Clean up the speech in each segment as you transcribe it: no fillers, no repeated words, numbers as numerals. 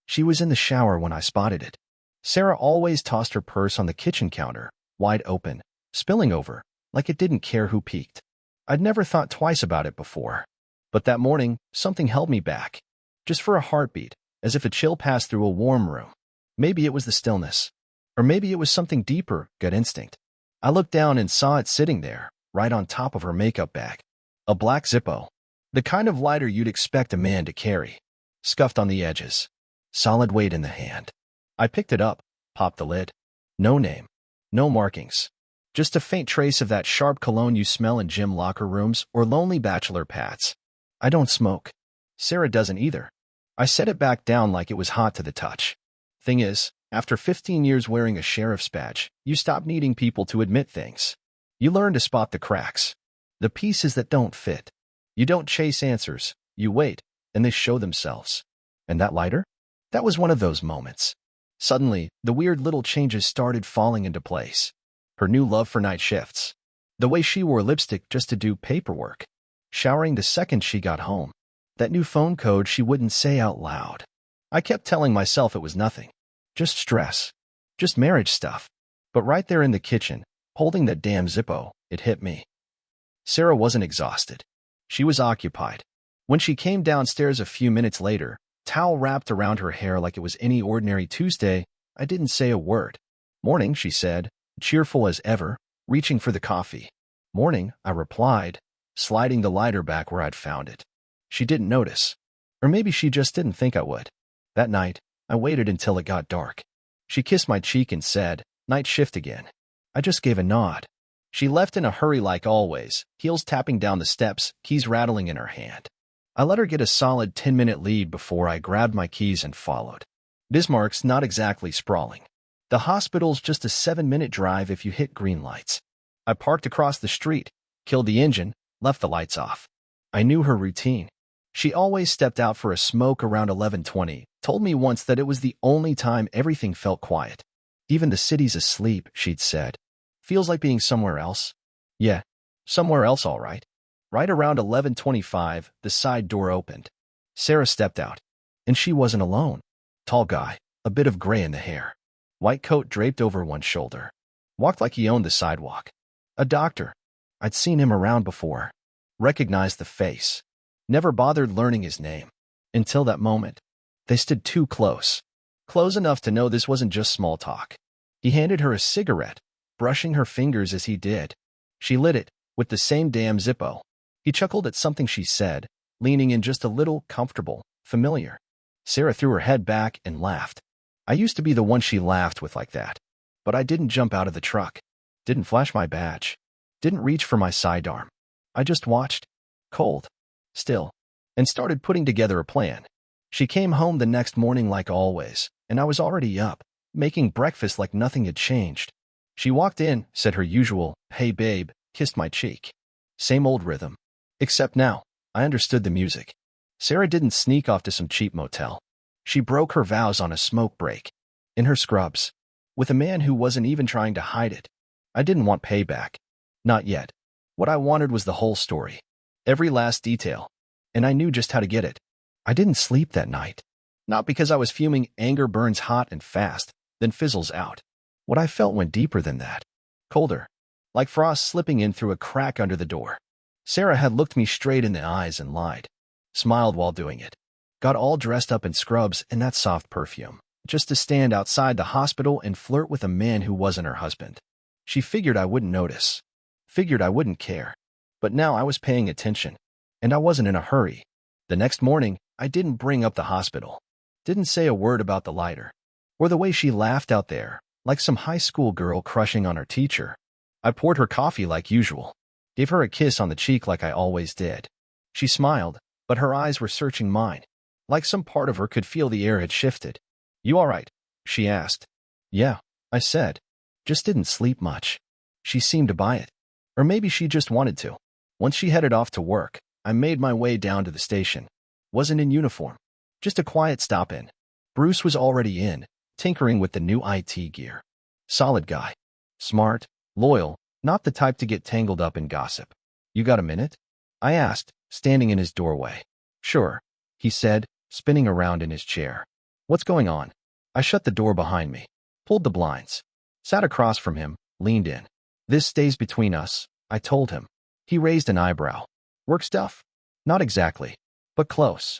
She was in the shower when I spotted it. Sarah always tossed her purse on the kitchen counter, wide open, spilling over, like it didn't care who peeked. I'd never thought twice about it before. But that morning, something held me back. Just for a heartbeat, as if a chill passed through a warm room. Maybe it was the stillness. Or maybe it was something deeper, gut instinct. I looked down and saw it sitting there, right on top of her makeup bag. A black Zippo. The kind of lighter you'd expect a man to carry. Scuffed on the edges. Solid weight in the hand. I picked it up, popped the lid. No name. No markings. Just a faint trace of that sharp cologne you smell in gym locker rooms or lonely bachelor pads. I don't smoke. Sarah doesn't either. I set it back down like it was hot to the touch. Thing is, after 15 years wearing a sheriff's badge, you stop needing people to admit things. You learn to spot the cracks. The pieces that don't fit. You don't chase answers. You wait, and they show themselves. And that lighter? That was one of those moments. Suddenly, the weird little changes started falling into place. Her new love for night shifts. The way she wore lipstick just to do paperwork. Showering the second she got home. That new phone code she wouldn't say out loud. I kept telling myself it was nothing. Just stress. Just marriage stuff. But right there in the kitchen, holding that damn Zippo, it hit me. Sarah wasn't exhausted. She was occupied. When she came downstairs a few minutes later, towel wrapped around her hair like it was any ordinary Tuesday, I didn't say a word. Morning, she said, cheerful as ever, reaching for the coffee. Morning, I replied, sliding the lighter back where I'd found it. She didn't notice. Or maybe she just didn't think I would. That night, I waited until it got dark. She kissed my cheek and said, "Night shift again." I just gave a nod. She left in a hurry like always, heels tapping down the steps, keys rattling in her hand. I let her get a solid 10-minute lead before I grabbed my keys and followed. Bismarck's not exactly sprawling. The hospital's just a 7-minute drive if you hit green lights. I parked across the street, killed the engine, left the lights off. I knew her routine. She always stepped out for a smoke around 11:20, told me once that it was the only time everything felt quiet. Even the city's asleep, she'd said. Feels like being somewhere else. Yeah, somewhere else all right. Right around 11:25, the side door opened. Sarah stepped out. And she wasn't alone. Tall guy, a bit of gray in the hair. White coat draped over one shoulder. Walked like he owned the sidewalk. A doctor. I'd seen him around before. Recognized the face. Never bothered learning his name. Until that moment. They stood too close. Close enough to know this wasn't just small talk. He handed her a cigarette, brushing her fingers as he did. She lit it, with the same damn Zippo. He chuckled at something she said, leaning in just a little, comfortable, familiar. Sarah threw her head back and laughed. I used to be the one she laughed with like that. But I didn't jump out of the truck. Didn't flash my badge. Didn't reach for my sidearm. I just watched. Cold. Still. And started putting together a plan. She came home the next morning like always, and I was already up, making breakfast like nothing had changed. She walked in, said her usual, "Hey babe," kissed my cheek. Same old rhythm. Except now, I understood the music. Sarah didn't sneak off to some cheap motel. She broke her vows on a smoke break. In her scrubs. With a man who wasn't even trying to hide it. I didn't want payback. Not yet. What I wanted was the whole story. Every last detail. And I knew just how to get it. I didn't sleep that night. Not because I was fuming. Anger burns hot and fast, then fizzles out. What I felt went deeper than that. Colder. Like frost slipping in through a crack under the door. Sarah had looked me straight in the eyes and lied. Smiled while doing it. Got all dressed up in scrubs and that soft perfume. Just to stand outside the hospital and flirt with a man who wasn't her husband. She figured I wouldn't notice. Figured I wouldn't care. But now I was paying attention. And I wasn't in a hurry. The next morning, I didn't bring up the hospital. Didn't say a word about the lighter. Or the way she laughed out there, like some high school girl crushing on her teacher. I poured her coffee like usual. Gave her a kiss on the cheek like I always did. She smiled, but her eyes were searching mine. Like some part of her could feel the air had shifted. "You all right?" she asked. "Yeah," I said. Just didn't sleep much. She seemed to buy it. Or maybe she just wanted to. Once she headed off to work, I made my way down to the station. Wasn't in uniform. Just a quiet stop-in. Bruce was already in, tinkering with the new IT gear. Solid guy. Smart, loyal, not the type to get tangled up in gossip. "You got a minute?" I asked, standing in his doorway. "Sure," he said, spinning around in his chair. What's going on? I shut the door behind me, pulled the blinds, sat across from him, leaned in. This stays between us, I told him. He raised an eyebrow. Work stuff? Not exactly, but close.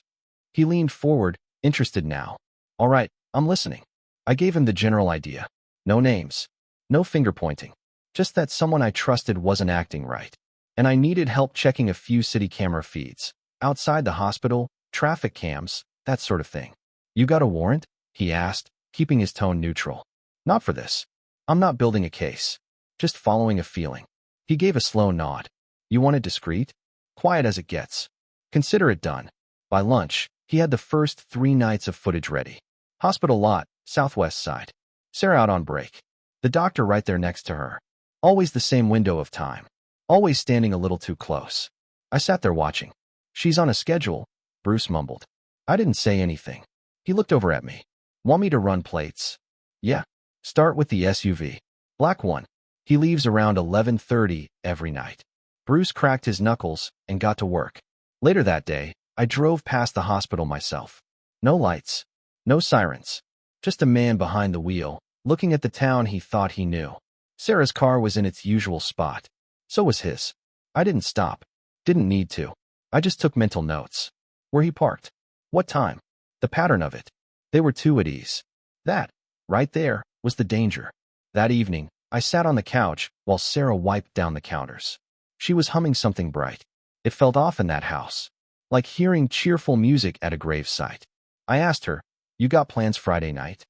He leaned forward, interested now. All right, I'm listening. I gave him the general idea. No names. No finger pointing. Just that someone I trusted wasn't acting right. And I needed help checking a few city camera feeds. Outside the hospital, traffic cams, that sort of thing. You got a warrant? He asked, keeping his tone neutral. Not for this. I'm not building a case. Just following a feeling. He gave a slow nod. You want it discreet? Quiet as it gets. Consider it done. By lunch, he had the first 3 nights of footage ready. Hospital lot, southwest side. Sarah out on break. The doctor right there next to her. Always the same window of time. Always standing a little too close. I sat there watching. She's on a schedule, Bruce mumbled. I didn't say anything. He looked over at me. Want me to run plates? Yeah. Start with the SUV. Black one. He leaves around 11:30 every night. Bruce cracked his knuckles and got to work. Later that day, I drove past the hospital myself. No lights. No sirens. Just a man behind the wheel, looking at the town he thought he knew. Sarah's car was in its usual spot. So was his. I didn't stop. Didn't need to. I just took mental notes. Where he parked. What time. The pattern of it. They were too at ease. That, right there, was the danger. That evening, I sat on the couch while Sarah wiped down the counters. She was humming something bright. It felt off in that house. Like hearing cheerful music at a gravesite. I asked her, you got plans Friday night?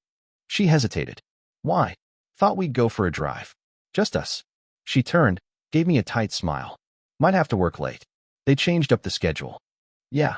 She hesitated. Why? Thought we'd go for a drive. Just us. She turned, gave me a tight smile. Might have to work late. They changed up the schedule. Yeah.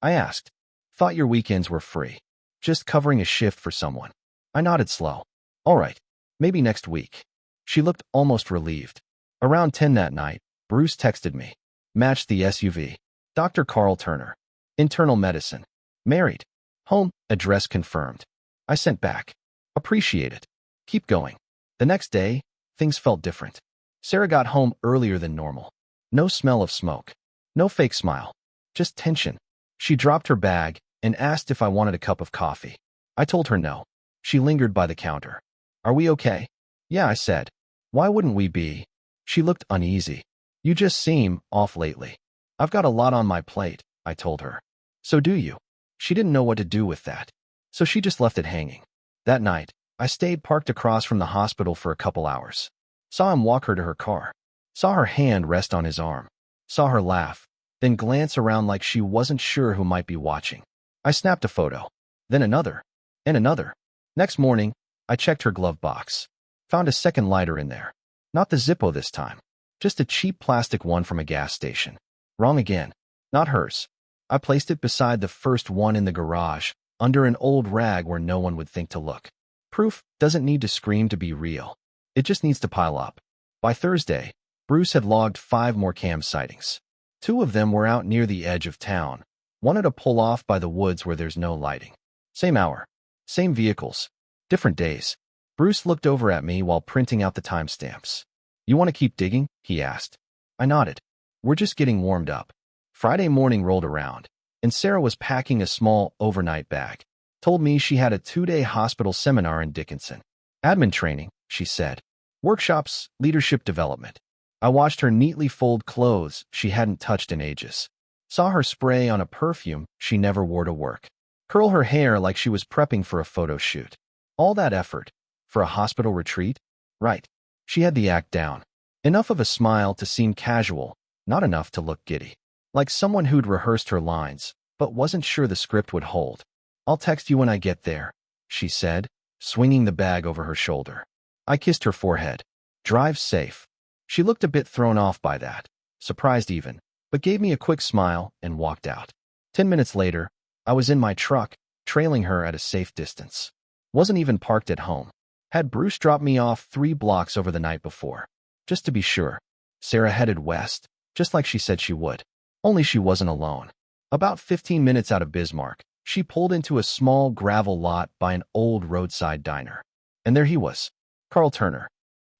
I asked. Thought your weekends were free. Just covering a shift for someone. I nodded slow. All right. Maybe next week. She looked almost relieved. Around 10 that night, Bruce texted me. Matched the SUV. Dr. Carl Turner. Internal medicine. Married. Home. Address confirmed. I sent back. Appreciate it. Keep going. The next day, things felt different. Sarah got home earlier than normal. No smell of smoke. No fake smile. Just tension. She dropped her bag and asked if I wanted a cup of coffee. I told her no. She lingered by the counter. Are we okay? Yeah, I said. Why wouldn't we be? She looked uneasy. You just seem off lately. I've got a lot on my plate, I told her. So do you. She didn't know what to do with that. So she just left it hanging. That night, I stayed parked across from the hospital for a couple hours. Saw him walk her to her car. Saw her hand rest on his arm. Saw her laugh, then glance around like she wasn't sure who might be watching. I snapped a photo. Then another. And another. Next morning, I checked her glove box. Found a second lighter in there. Not the Zippo this time. Just a cheap plastic one from a gas station. Wrong again. Not hers. I placed it beside the first one in the garage, under an old rag where no one would think to look. Proof doesn't need to scream to be real. It just needs to pile up. By Thursday, Bruce had logged 5 more cam sightings. 2 of them were out near the edge of town. One at a pull-off by the woods where there's no lighting. Same hour. Same vehicles. Different days. Bruce looked over at me while printing out the timestamps. You want to keep digging? He asked. I nodded. We're just getting warmed up. Friday morning rolled around, and Sarah was packing a small overnight bag. Told me she had a 2-day hospital seminar in Dickinson. Admin training, she said. Workshops, leadership development. I watched her neatly fold clothes she hadn't touched in ages. Saw her spray on a perfume she never wore to work. Curl her hair like she was prepping for a photo shoot. All that effort. For a hospital retreat? Right. She had the act down. Enough of a smile to seem casual, not enough to look giddy. Like someone who'd rehearsed her lines, but wasn't sure the script would hold. I'll text you when I get there, she said, swinging the bag over her shoulder. I kissed her forehead. Drive safe. She looked a bit thrown off by that, surprised even, but gave me a quick smile and walked out. 10 minutes later, I was in my truck, trailing her at a safe distance. Wasn't even parked at home. Had Bruce dropped me off 3 blocks over the night before. Just to be sure. Sarah headed west, just like she said she would. Only she wasn't alone. About 15 minutes out of Bismarck, she pulled into a small gravel lot by an old roadside diner. And there he was, Carl Turner,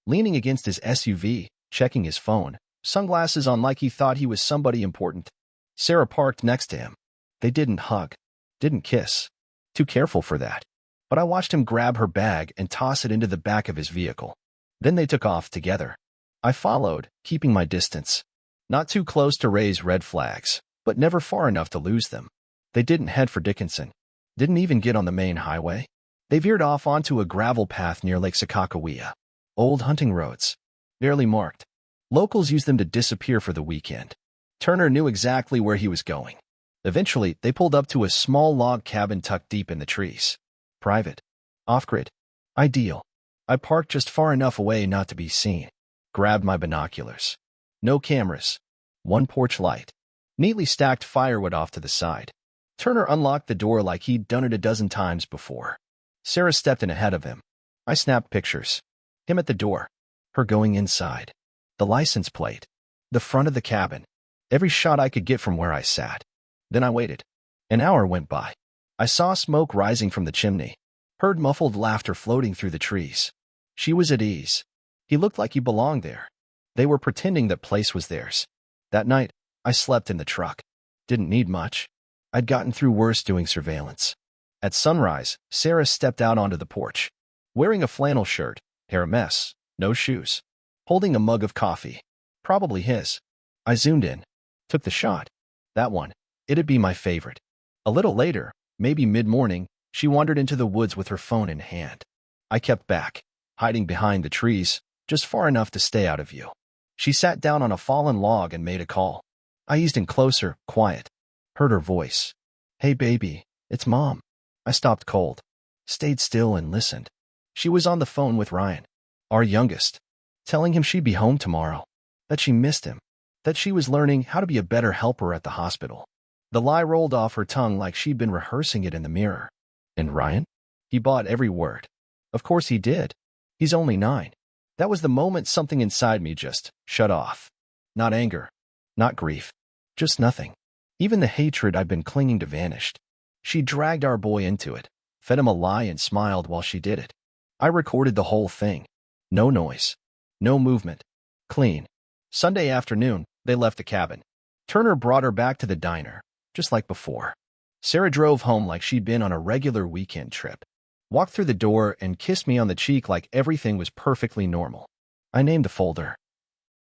leaning against his SUV, checking his phone, sunglasses on like he thought he was somebody important. Sarah parked next to him. They didn't hug, didn't kiss. Too careful for that. But I watched him grab her bag and toss it into the back of his vehicle. Then they took off together. I followed, keeping my distance. Not too close to raise red flags, but never far enough to lose them. They didn't head for Dickinson. Didn't even get on the main highway. They veered off onto a gravel path near Lake Sakakawea. Old hunting roads. Barely marked. Locals used them to disappear for the weekend. Turner knew exactly where he was going. Eventually, they pulled up to a small log cabin tucked deep in the trees. Private. Off-grid. Ideal. I parked just far enough away not to be seen. Grabbed my binoculars. No cameras. One porch light. Neatly stacked firewood off to the side. Turner unlocked the door like he'd done it a dozen times before. Sarah stepped in ahead of him. I snapped pictures. Him at the door. Her going inside. The license plate. The front of the cabin. Every shot I could get from where I sat. Then I waited. An hour went by. I saw smoke rising from the chimney. Heard muffled laughter floating through the trees. She was at ease. He looked like he belonged there. They were pretending that place was theirs. That night, I slept in the truck. Didn't need much. I'd gotten through worse doing surveillance. At sunrise, Sarah stepped out onto the porch. Wearing a flannel shirt, hair a mess, no shoes. Holding a mug of coffee. Probably his. I zoomed in. Took the shot. That one. It'd be my favorite. A little later, maybe mid-morning, she wandered into the woods with her phone in hand. I kept back, hiding behind the trees, just far enough to stay out of view. She sat down on a fallen log and made a call. I eased in closer, quiet. Heard her voice. Hey baby, it's Mom. I stopped cold. Stayed still and listened. She was on the phone with Ryan, our youngest, telling him she'd be home tomorrow, that she missed him, that she was learning how to be a better helper at the hospital. The lie rolled off her tongue like she'd been rehearsing it in the mirror. And Ryan? He bought every word. Of course he did. He's only 9. That was the moment something inside me just shut off. Not anger. Not grief. Just nothing. Even the hatred I'd been clinging to vanished. She dragged our boy into it, fed him a lie and smiled while she did it. I recorded the whole thing. No noise. No movement. Clean. Sunday afternoon, they left the cabin. Turner brought her back to the diner, just like before. Sarah drove home like she'd been on a regular weekend trip. Walked through the door and kissed me on the cheek like everything was perfectly normal. I named the folder.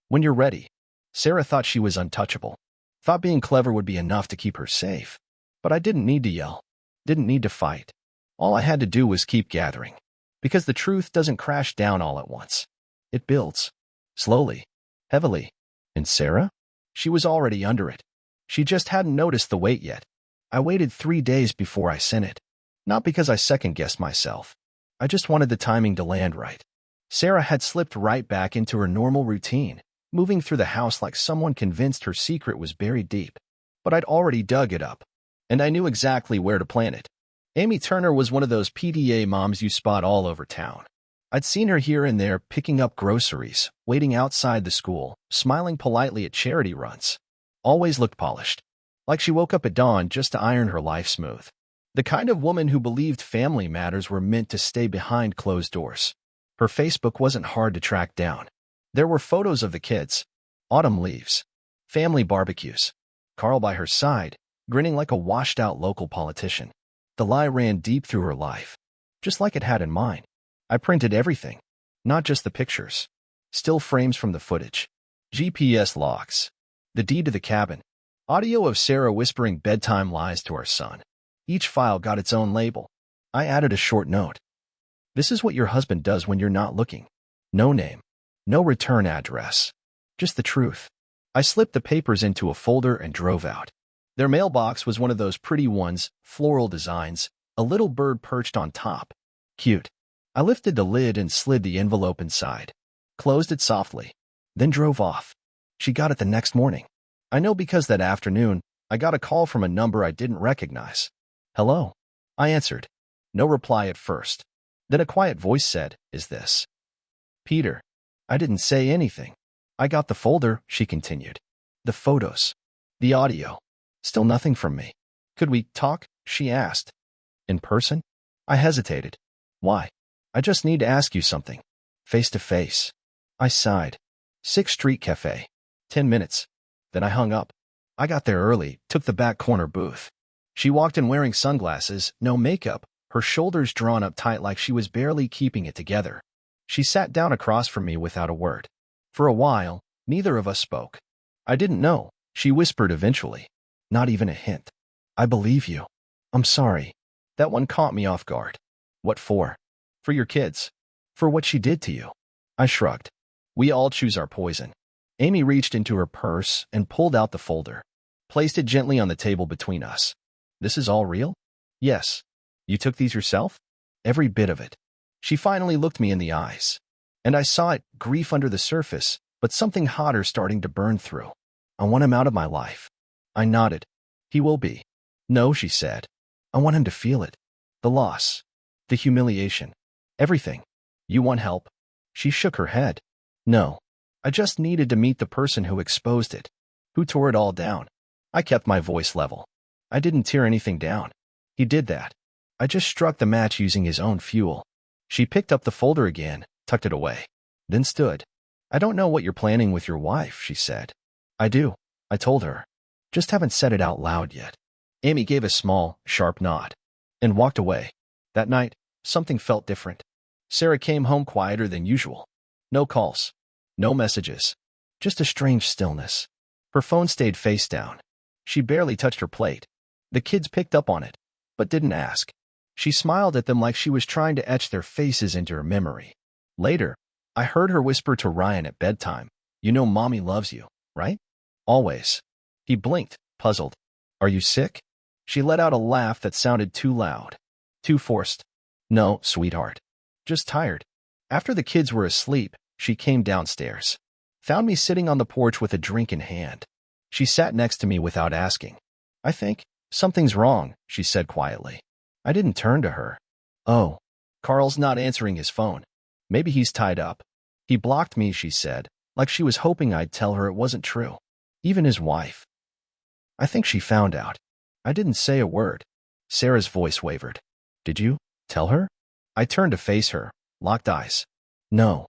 When you're ready. Sarah thought she was untouchable. Thought being clever would be enough to keep her safe. But I didn't need to yell. Didn't need to fight. All I had to do was keep gathering. Because the truth doesn't crash down all at once. It builds. Slowly. Heavily. And Sarah? She was already under it. She just hadn't noticed the weight yet. I waited 3 days before I sent it. Not because I second-guessed myself. I just wanted the timing to land right. Sarah had slipped right back into her normal routine, moving through the house like someone convinced her secret was buried deep. But I'd already dug it up, and I knew exactly where to plant it. Amy Turner was one of those PDA moms you spot all over town. I'd seen her here and there picking up groceries, waiting outside the school, smiling politely at charity runs. Always looked polished. Like she woke up at dawn just to iron her life smooth. The kind of woman who believed family matters were meant to stay behind closed doors. Her Facebook wasn't hard to track down. There were photos of the kids, autumn leaves, family barbecues, Carl by her side, grinning like a washed-out local politician. The lie ran deep through her life, just like it had in mine. I printed everything, not just the pictures. Still frames from the footage, GPS logs, the deed to the cabin, audio of Sarah whispering bedtime lies to our son. Each file got its own label. I added a short note. This is what your husband does when you're not looking. No name. No return address. Just the truth. I slipped the papers into a folder and drove out. Their mailbox was one of those pretty ones, floral designs, a little bird perched on top. Cute. I lifted the lid and slid the envelope inside. Closed it softly. Then drove off. She got it the next morning. I know because that afternoon, I got a call from a number I didn't recognize. Hello. I answered. No reply at first. Then a quiet voice said, "Is this Peter?" I didn't say anything. I got the folder, she continued. The photos. The audio. Still nothing from me. Could we talk? She asked. In person? I hesitated. Why? I just need to ask you something. Face to face. I sighed. 6th Street Cafe. 10 minutes. Then I hung up. I got there early, took the back corner booth. She walked in wearing sunglasses, no makeup, her shoulders drawn up tight like she was barely keeping it together. She sat down across from me without a word. For a while, neither of us spoke. I didn't know, she whispered eventually. Not even a hint. I believe you. I'm sorry. That one caught me off guard. What for? For your kids. For what she did to you. I shrugged. We all choose our poison. Amy reached into her purse and pulled out the folder. Placed it gently on the table between us. This is all real? Yes. You took these yourself? Every bit of it. She finally looked me in the eyes. And I saw it, grief under the surface, but something hotter starting to burn through. I want him out of my life. I nodded. He will be. No, she said. I want him to feel it. The loss. The humiliation. Everything. You want help? She shook her head. No. I just needed to meet the person who exposed it. Who tore it all down. I kept my voice level. I didn't tear anything down. He did that. I just struck the match using his own fuel. She picked up the folder again, tucked it away, then stood. I don't know what you're planning with your wife, she said. I do, I told her. Just haven't said it out loud yet. Amy gave a small, sharp nod and walked away. That night, something felt different. Sarah came home quieter than usual. No calls. No messages. Just a strange stillness. Her phone stayed face down. She barely touched her plate. The kids picked up on it, but didn't ask. She smiled at them like she was trying to etch their faces into her memory. Later, I heard her whisper to Ryan at bedtime, "You know Mommy loves you, right? Always." He blinked, puzzled. "Are you sick?" She let out a laugh that sounded too loud, too forced. "No, sweetheart. Just tired." After the kids were asleep, she came downstairs. Found me sitting on the porch with a drink in hand. She sat next to me without asking. "I think something's wrong," she said quietly. I didn't turn to her. "Oh, Carl's not answering his phone. Maybe he's tied up." "He blocked me," she said, like she was hoping I'd tell her it wasn't true. Even his wife. I think she found out. I didn't say a word. Sarah's voice wavered. "Did you tell her?" I turned to face her, locked eyes. "No."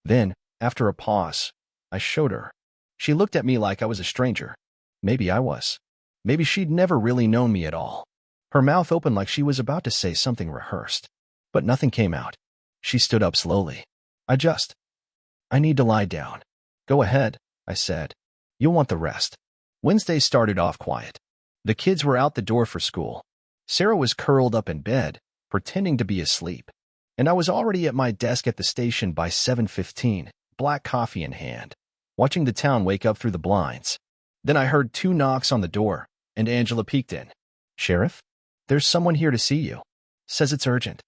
Then, after a pause, I showed her. She looked at me like I was a stranger. Maybe I was. Maybe she'd never really known me at all. Her mouth opened like she was about to say something rehearsed. But nothing came out. She stood up slowly. I need to lie down." "Go ahead," I said. "You'll want the rest." Wednesday started off quiet. The kids were out the door for school. Sarah was curled up in bed, pretending to be asleep. And I was already at my desk at the station by 7:15, black coffee in hand, watching the town wake up through the blinds. Then I heard 2 knocks on the door, and Angela peeked in. "Sheriff? There's someone here to see you. Says it's urgent."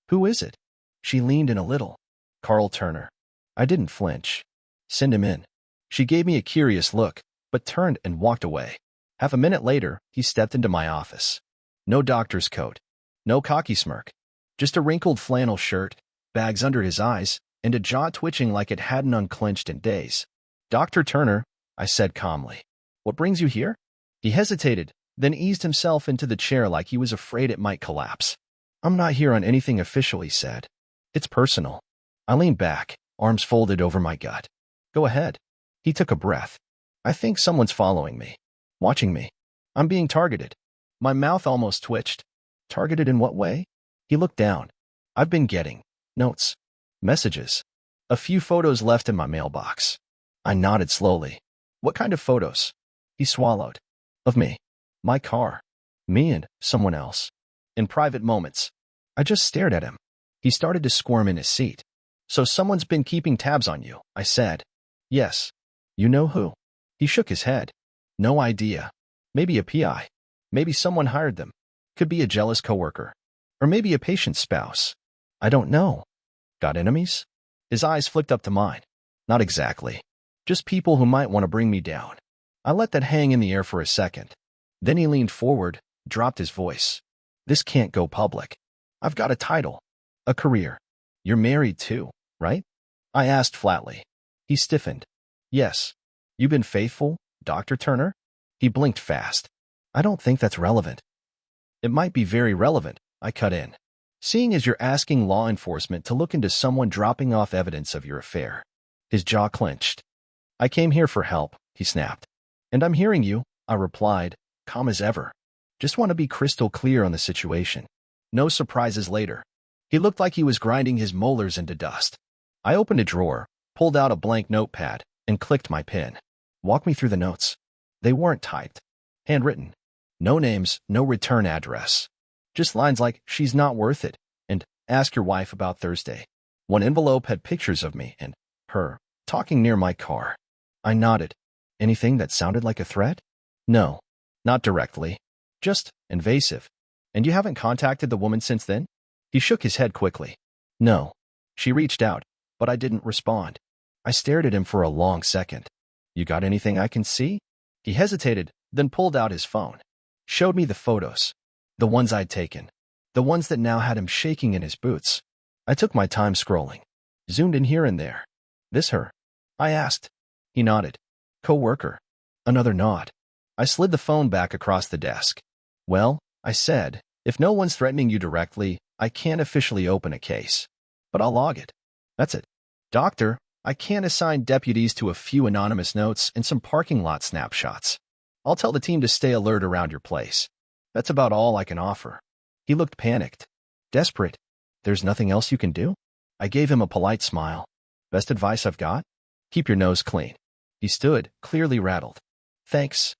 "Who is it?" She leaned in a little. "Carl Turner." I didn't flinch. "Send him in." She gave me a curious look, but turned and walked away. Half a minute later, he stepped into my office. No doctor's coat. No cocky smirk. Just a wrinkled flannel shirt, bags under his eyes, and a jaw twitching like it hadn't unclenched in days. "Dr. Turner," I said calmly. "What brings you here?" He hesitated, then eased himself into the chair like he was afraid it might collapse. "I'm not here on anything official," he said. "It's personal." I leaned back, arms folded over my gut. "Go ahead." He took a breath. "I think someone's following me. Watching me. I'm being targeted." My mouth almost twitched. "Targeted in what way?" He looked down. "I've been getting notes, messages, a few photos left in my mailbox." I nodded slowly. "What kind of photos?" He swallowed. "Of me. My car. Me and someone else. In private moments." I just stared at him. He started to squirm in his seat. "So someone's been keeping tabs on you," I said. "Yes." "You know who?" He shook his head. "No idea. Maybe a PI. Maybe someone hired them. Could be a jealous coworker. Or maybe a patient's spouse. I don't know." "Got enemies?" His eyes flicked up to mine. "Not exactly. Just people who might want to bring me down." I let that hang in the air for a second. Then he leaned forward, dropped his voice. "This can't go public. I've got a title. A career. You're married too, right?" I asked flatly. He stiffened. "Yes. You been faithful, Dr. Turner?" He blinked fast. "I don't think that's relevant." "It might be very relevant," I cut in. "Seeing as you're asking law enforcement to look into someone dropping off evidence of your affair." His jaw clenched. "I came here for help," he snapped. "And I'm hearing you," I replied, calm as ever. Just want to be crystal clear on the situation. No surprises later. He looked like he was grinding his molars into dust. I opened a drawer, pulled out a blank notepad, and clicked my pen. Walk me through the notes. They weren't typed. Handwritten. No names, no return address. Just lines like, she's not worth it, and ask your wife about Thursday. One envelope had pictures of me and her talking near my car. I nodded. Anything that sounded like a threat? No, not directly. Just invasive. And you haven't contacted the woman since then? He shook his head quickly. No. She reached out, but I didn't respond. I stared at him for a long second. You got anything I can see? He hesitated, then pulled out his phone. Showed me the photos. The ones I'd taken. The ones that now had him shaking in his boots. I took my time scrolling. Zoomed in here and there. This her? I asked. He nodded. Co-worker. Another nod. I slid the phone back across the desk. Well, I said, if no one's threatening you directly, I can't officially open a case. But I'll log it. That's it. Doctor, I can't assign deputies to a few anonymous notes and some parking lot snapshots. I'll tell the team to stay alert around your place. That's about all I can offer. He looked panicked. Desperate. There's nothing else you can do? I gave him a polite smile. Best advice I've got? Keep your nose clean. He stood, clearly rattled. Thanks,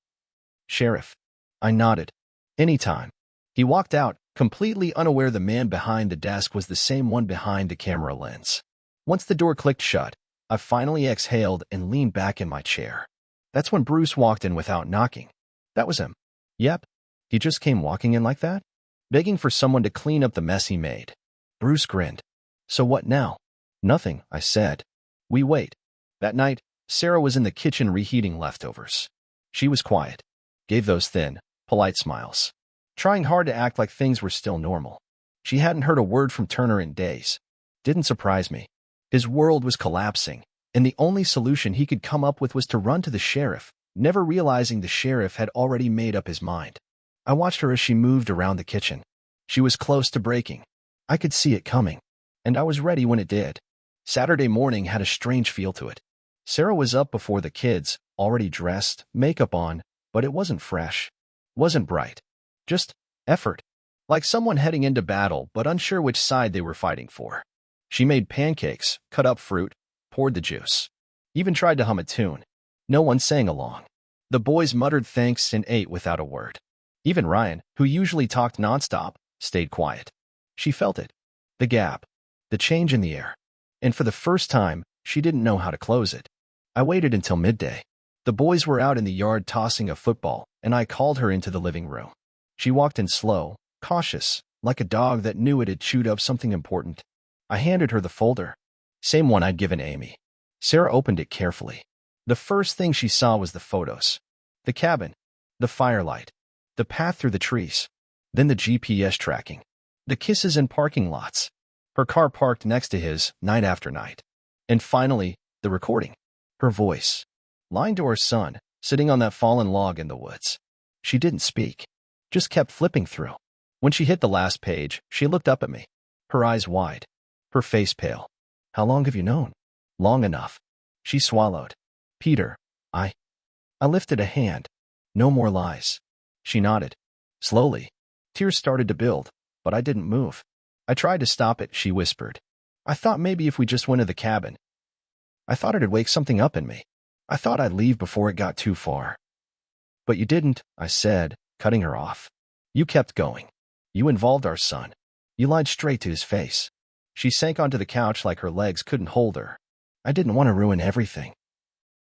Sheriff. I nodded. Anytime. He walked out, completely unaware the man behind the desk was the same one behind the camera lens. Once the door clicked shut, I finally exhaled and leaned back in my chair. That's when Bruce walked in without knocking. That was him. Yep. He just came walking in like that, begging for someone to clean up the mess he made. Bruce grinned. So what now? Nothing, I said. We wait. That night, Sarah was in the kitchen reheating leftovers. She was quiet. Gave those thin, polite smiles. Trying hard to act like things were still normal. She hadn't heard a word from Turner in days. Didn't surprise me. His world was collapsing, and the only solution he could come up with was to run to the sheriff, never realizing the sheriff had already made up his mind. I watched her as she moved around the kitchen. She was close to breaking. I could see it coming, and I was ready when it did. Saturday morning had a strange feel to it. Sarah was up before the kids, already dressed, makeup on, but it wasn't fresh. Wasn't bright. Just effort. Like someone heading into battle but unsure which side they were fighting for. She made pancakes, cut up fruit, poured the juice. Even tried to hum a tune. No one sang along. The boys muttered thanks and ate without a word. Even Ryan, who usually talked nonstop, stayed quiet. She felt it. The gap. The change in the air. And for the first time, she didn't know how to close it. I waited until midday. The boys were out in the yard tossing a football, and I called her into the living room. She walked in slow, cautious, like a dog that knew it had chewed up something important. I handed her the folder. Same one I'd given Amy. Sarah opened it carefully. The first thing she saw was the photos. The cabin. The firelight. The path through the trees. Then the GPS tracking. The kisses in parking lots. Her car parked next to his, night after night. And finally, the recording. Her voice. Lying to her son, sitting on that fallen log in the woods. She didn't speak. Just kept flipping through. When she hit the last page, she looked up at me. Her eyes wide. Her face pale. How long have you known? Long enough. She swallowed. Peter, I lifted a hand. No more lies. She nodded. Slowly. Tears started to build, but I didn't move. I tried to stop it, she whispered. I thought maybe if we just went to the cabin. I thought it'd wake something up in me. I thought I'd leave before it got too far. But you didn't, I said, cutting her off. You kept going. You involved our son. You lied straight to his face. She sank onto the couch like her legs couldn't hold her. I didn't want to ruin everything.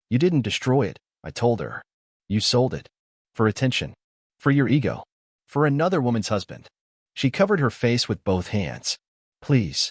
You didn't destroy it, I told her. You sold it. For attention. For your ego. For another woman's husband. She covered her face with both hands. Please.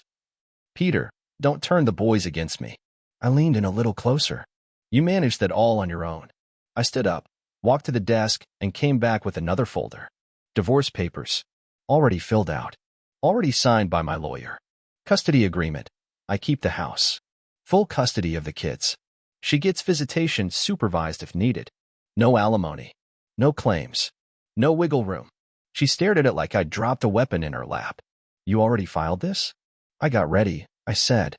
Peter, don't turn the boys against me. I leaned in a little closer. You managed that all on your own. I stood up, walked to the desk, and came back with another folder. Divorce papers. Already filled out. Already signed by my lawyer. Custody agreement. I keep the house. Full custody of the kids. She gets visitation supervised if needed. No alimony. No claims. No wiggle room. She stared at it like I'd dropped a weapon in her lap. You already filed this? I got ready, I said.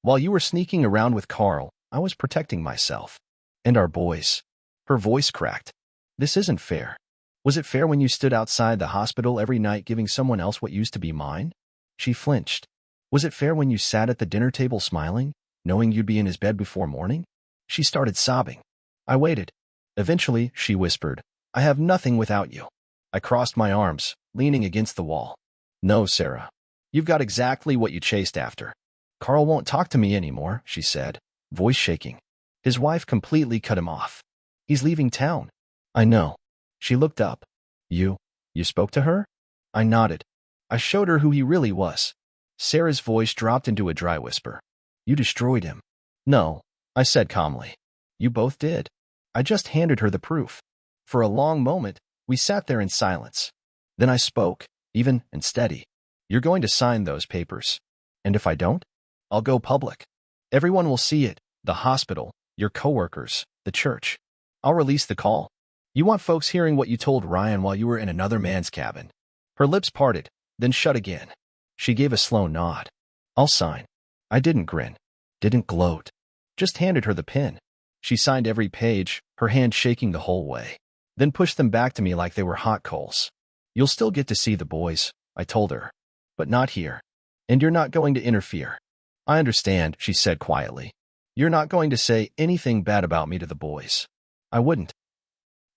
While you were sneaking around with Carl, I was protecting myself. And our boys. Her voice cracked. This isn't fair. Was it fair when you stood outside the hospital every night giving someone else what used to be mine? She flinched. Was it fair when you sat at the dinner table smiling, knowing you'd be in his bed before morning? She started sobbing. I waited. Eventually, she whispered, I have nothing without you. I crossed my arms, leaning against the wall. No, Sarah. You've got exactly what you chased after. Carl won't talk to me anymore, she said, voice shaking. His wife completely cut him off. He's leaving town. I know. She looked up. You spoke to her? I nodded. I showed her who he really was. Sarah's voice dropped into a dry whisper. You destroyed him. No, I said calmly. You both did. I just handed her the proof. For a long moment, we sat there in silence. Then I spoke, even and steady. You're going to sign those papers. And if I don't, I'll go public. Everyone will see it, the hospital, your coworkers, the church. I'll release the call. You want folks hearing what you told Ryan while you were in another man's cabin. Her lips parted, then shut again. She gave a slow nod. I'll sign. I didn't grin, didn't gloat. Just handed her the pen. She signed every page, her hand shaking the whole way, then pushed them back to me like they were hot coals. You'll still get to see the boys, I told her. But not here. And you're not going to interfere. I understand, she said quietly. You're not going to say anything bad about me to the boys. I wouldn't.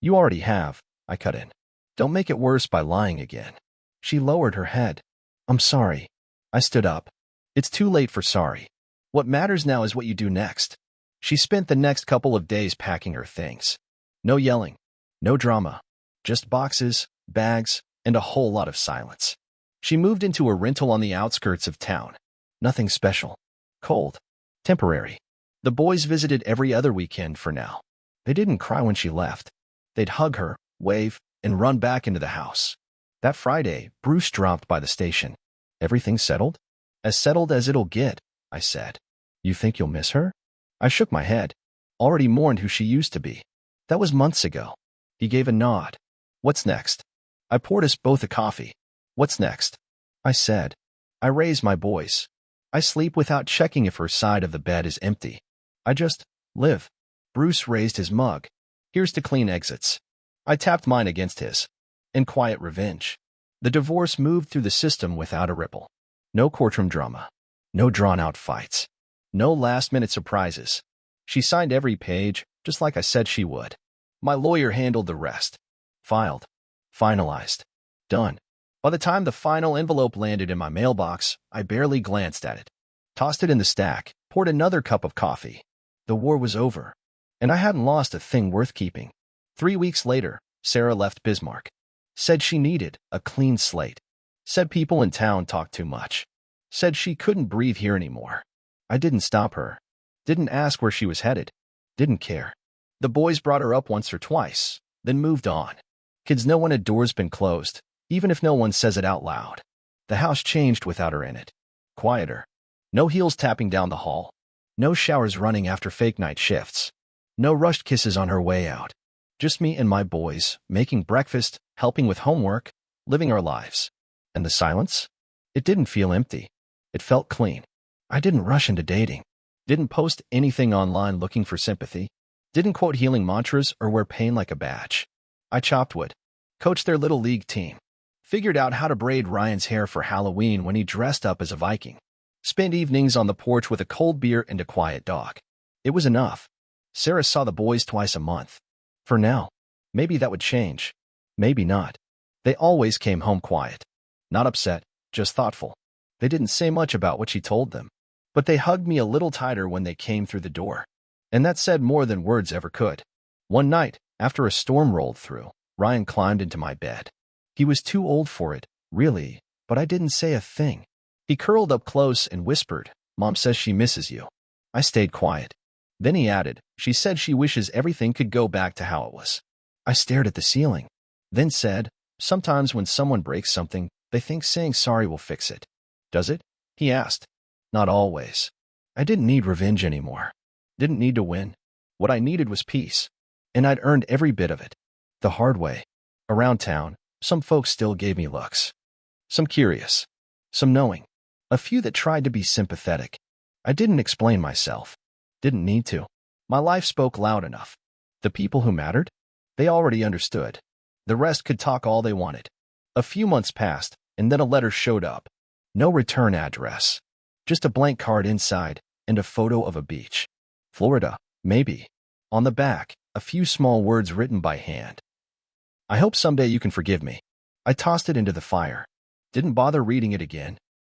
You already have, I cut in. Don't make it worse by lying again. She lowered her head. I'm sorry. I stood up. It's too late for sorry. What matters now is what you do next. She spent the next couple of days packing her things. No yelling, no drama, just boxes, bags, and a whole lot of silence. She moved into a rental on the outskirts of town. Nothing special. Cold. Temporary. The boys visited every other weekend for now. They didn't cry when she left. They'd hug her, wave, and run back into the house. That Friday, Bruce dropped by the station. Everything settled? As settled as it'll get, I said. You think you'll miss her? I shook my head. Already mourned who she used to be. That was months ago. He gave a nod. What's next? I poured us both a coffee. What's next? I said. I raise my boys. I sleep without checking if her side of the bed is empty. I just live. Bruce raised his mug. Here's to clean exits. I tapped mine against his. In quiet revenge. The divorce moved through the system without a ripple. No courtroom drama. No drawn-out fights. No last-minute surprises. She signed every page, just like I said she would. My lawyer handled the rest. Filed. Finalized. Done. By the time the final envelope landed in my mailbox, I barely glanced at it. Tossed it in the stack, poured another cup of coffee. The war was over, and I hadn't lost a thing worth keeping. 3 weeks later, Sarah left Bismarck. Said she needed a clean slate. Said people in town talked too much. Said she couldn't breathe here anymore. I didn't stop her. Didn't ask where she was headed. Didn't care. The boys brought her up once or twice, then moved on. Kids know when a door's been closed, even if no one says it out loud. The house changed without her in it. Quieter. No heels tapping down the hall. No showers running after fake night shifts. No rushed kisses on her way out. Just me and my boys, making breakfast, helping with homework, living our lives. And the silence? It didn't feel empty. It felt clean. I didn't rush into dating. Didn't post anything online looking for sympathy. Didn't quote healing mantras or wear pain like a badge. I chopped wood. Coached their little league team. Figured out how to braid Ryan's hair for Halloween when he dressed up as a Viking. Spent evenings on the porch with a cold beer and a quiet dog. It was enough. Sarah saw the boys twice a month. For now. Maybe that would change. Maybe not. They always came home quiet. Not upset, just thoughtful. They didn't say much about what she told them. But they hugged me a little tighter when they came through the door. And that said more than words ever could. One night, after a storm rolled through, Ryan climbed into my bed. He was too old for it, really, but I didn't say a thing. He curled up close and whispered, Mom says she misses you. I stayed quiet. Then he added, she said she wishes everything could go back to how it was. I stared at the ceiling, then said, sometimes when someone breaks something, they think saying sorry will fix it. Does it? He asked. Not always. I didn't need revenge anymore. Didn't need to win. What I needed was peace. And I'd earned every bit of it. The hard way. Around town, some folks still gave me looks. Some curious. Some knowing. A few that tried to be sympathetic. I didn't explain myself. Didn't need to. My life spoke loud enough. The people who mattered? They already understood. The rest could talk all they wanted. A few months passed, and then a letter showed up. No return address. Just a blank card inside, and a photo of a beach. Florida, maybe. On the back, a few small words written by hand. I hope someday you can forgive me. I tossed it into the fire. Didn't bother reading it again.